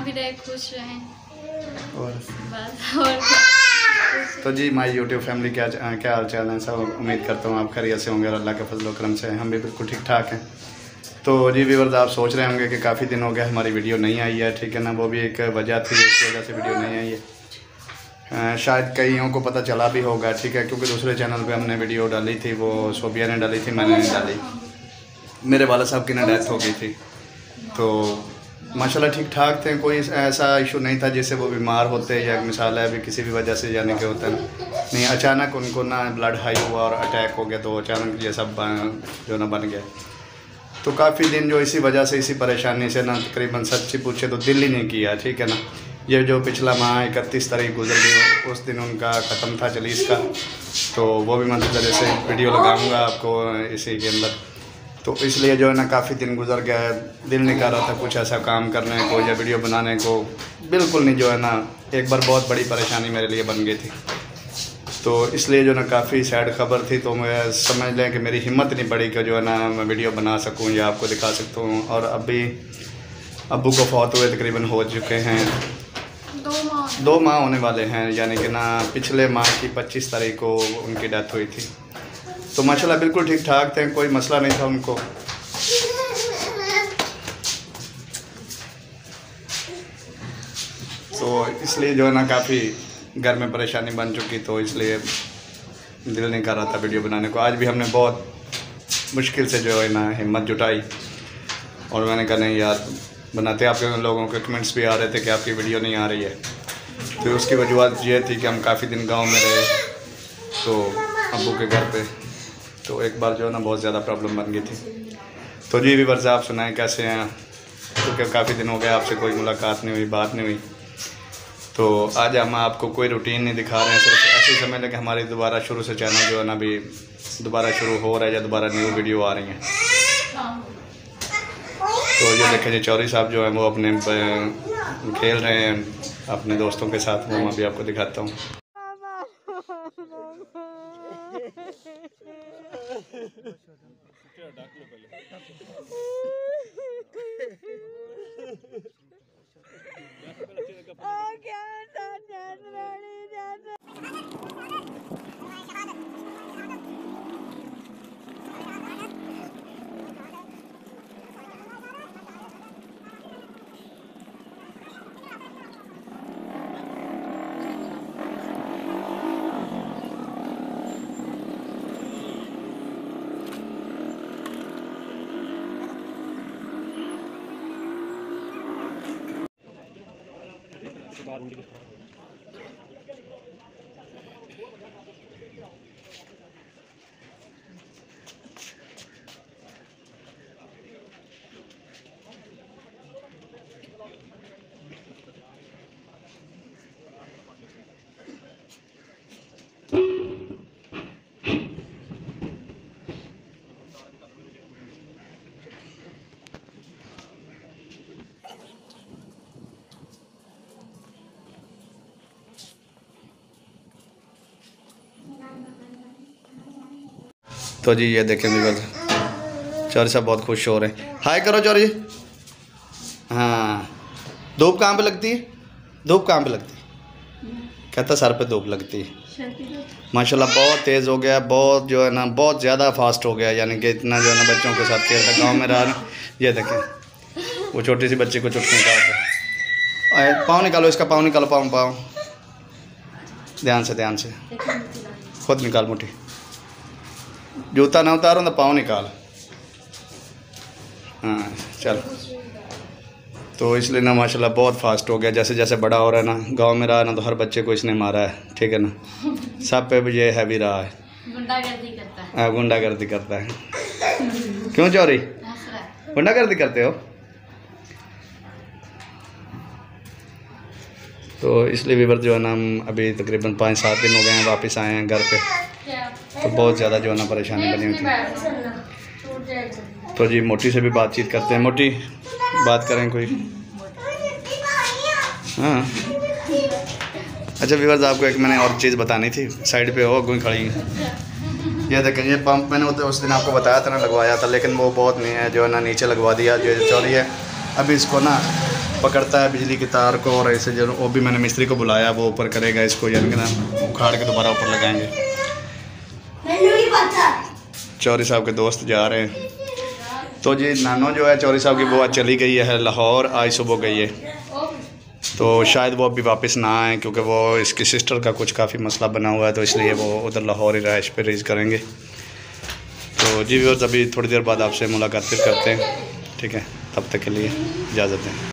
जहाँ भी रहे खुश रहें और बस। और तो जी माय यूट्यूब फैमिली क्या हाल चाल है सब। उम्मीद करता हूँ आप खैरियत से होंगे और अल्लाह के फजल करम से हम भी बिल्कुल ठीक ठाक हैं। तो जी व्यूअर्स, आप सोच रहे होंगे कि काफ़ी दिन हो गया हमारी वीडियो नहीं आई है, ठीक है ना। वो भी एक वजह थी, उसकी वजह से वीडियो नहीं आई है। शायद कईयों को पता चला भी होगा, ठीक है, क्योंकि दूसरे चैनल पे हमने वीडियो डाली थी, वो सोबिया ने डाली थी, मैंने नहीं डाली। मेरे वाला साहब की ना डेथ हो गई थी, तो माशाल्लाह ठीक ठाक थे, कोई ऐसा इशू नहीं था जिससे वो बीमार होते या मिसाल है अभी किसी भी वजह से जाने के होता नहीं। अचानक उनको ना ब्लड हाई हुआ और अटैक हो गया, तो अचानक ये सब जो ना बन गया। तो काफ़ी दिन जो इसी वजह से, इसी परेशानी से ना तकरीबन सच्ची पूछे तो दिल ही नहीं किया, ठीक है ना। ये जो पिछला माह 31 तारीख गुजर गई, उस दिन उनका ख़त्म था चालीस का, तो वो भी मैं तरह से वीडियो लगाऊंगा आपको इसी के अंदर। तो इसलिए जो है ना काफ़ी दिन गुजर गया है, दिल नहीं कर रहा था कुछ ऐसा काम करने को या वीडियो बनाने को, बिल्कुल नहीं। जो है ना एक बार बहुत बड़ी परेशानी मेरे लिए बन गई थी, तो इसलिए जो ना काफ़ी सैड खबर थी। तो मैं समझ लें कि मेरी हिम्मत नहीं पड़ी कि जो है ना मैं वीडियो बना सकूं या आपको दिखा सकता हूं। और अभी अब्बू को फौत हुए तकरीबन हो चुके हैं 2 माह होने वाले हैं, यानी कि ना पिछले माह की 25 तारीख को उनकी डेथ हुई थी। तो माशाल्लाह बिल्कुल ठीक ठाक थे, कोई मसला नहीं था उनको। तो इसलिए जो है ना काफ़ी घर में परेशानी बन चुकी, तो इसलिए दिल नहीं कर रहा था वीडियो बनाने को। आज भी हमने बहुत मुश्किल से जो है ना हिम्मत जुटाई और मैंने कहा नहीं यार बनाते। आपके लोगों के कमेंट्स भी आ रहे थे कि आपकी वीडियो नहीं आ रही है, तो उसकी वजूहत ये थी कि हम काफ़ी दिन गांव में रहे, तो अब्बू के घर पे, तो एक बार जो है ना बहुत ज़्यादा प्रॉब्लम बन गई थी। तो जी व्यूअर्स, आप सुनाएं कैसे हैं, क्योंकि काफ़ी दिन हो गया आपसे कोई मुलाकात नहीं हुई, बात नहीं हुई। तो आज हम आपको कोई रूटीन नहीं दिखा रहे हैं, सिर्फ ऐसे समय लगे हमारी दोबारा शुरू से चैनल जो है ना अभी दोबारा शुरू हो रहा है या दोबारा न्यू वीडियो आ रही हैं। तो ये देखें जी चौधरी साहब जो हैं वो अपने खेल रहे हैं अपने दोस्तों के साथ, वो मैं भी आपको दिखाता हूँ। तो जी ये देखें व्यूअर्स, चौधरी साहब बहुत खुश हो रहे हैं। हाय करो चौधरी। हाँ, धूप कहाँ पे लगती है? धूप कहाँ पे लगती है? कहता सर पे धूप लगती है। माशाल्लाह बहुत तेज़ हो गया, बहुत जो है ना बहुत ज़्यादा फास्ट हो गया, यानी कि इतना जो है ना बच्चों के साथ खेलता गाँव में रहा। ये देखें वो छोटी सी बच्ची को चुटकी काट रहा। पाँव निकालो इसका, पाँव निकालो, पाँव ध्यान से खुद निकाल मुट्ठी, जूता ना उतारो ना, पाँव निकाल। हाँ चल। तो इसलिए ना माशाल्लाह बहुत फास्ट हो गया, जैसे जैसे बड़ा हो रहा है ना, गांव में रहा ना तो हर बच्चे को इसने मारा है, ठीक है ना। सब पे भी ये हैवी रहा है, गुंडागर्दी करता है। क्यों चौधरी गुंडागर्दी करते हो? तो इसलिए भी जो है ना हम अभी तकरीबन 5-7 दिन हो गए हैं वापस आए हैं घर पे, तो बहुत ज़्यादा जो है ना परेशानी बनी हुई थी। तो जी मोटी से भी बातचीत करते हैं, मोटी बात करें कोई। हाँ अच्छा व्यूअर्स, आपको एक मैंने और चीज़ बतानी थी, साइड पे हो कोई खड़ी। ये देखें ये पंप मैंने उस दिन आपको बताया था ना, लगवाया था, लेकिन वो बहुत नहीं है जो है ना नीचे लगवा दिया जो चौड़ी है। अभी इसको ना पकड़ता है बिजली की तार को, और ऐसे जो वो भी मैंने मिस्त्री को बुलाया, वो ऊपर करेगा इसको, यानी कि ना उखाड़ के दोबारा ऊपर लगाएंगे। चौधरी साहब के दोस्त जा रहे हैं। तो जी नानो जो है चौधरी साहब की वो आज चली गई है लाहौर, आज सुबह गई है, तो शायद वो अभी वापस ना आए, क्योंकि वो इसकी सिस्टर का कुछ काफ़ी मसला बना हुआ है, तो इसलिए वो उधर लाहौर ही रहाइश पे रेज करेंगे। तो जी व्यूअर्स अभी थोड़ी देर बाद आपसे मुलाकात फिर करते हैं, ठीक है, तब तक के लिए इजाज़त दें।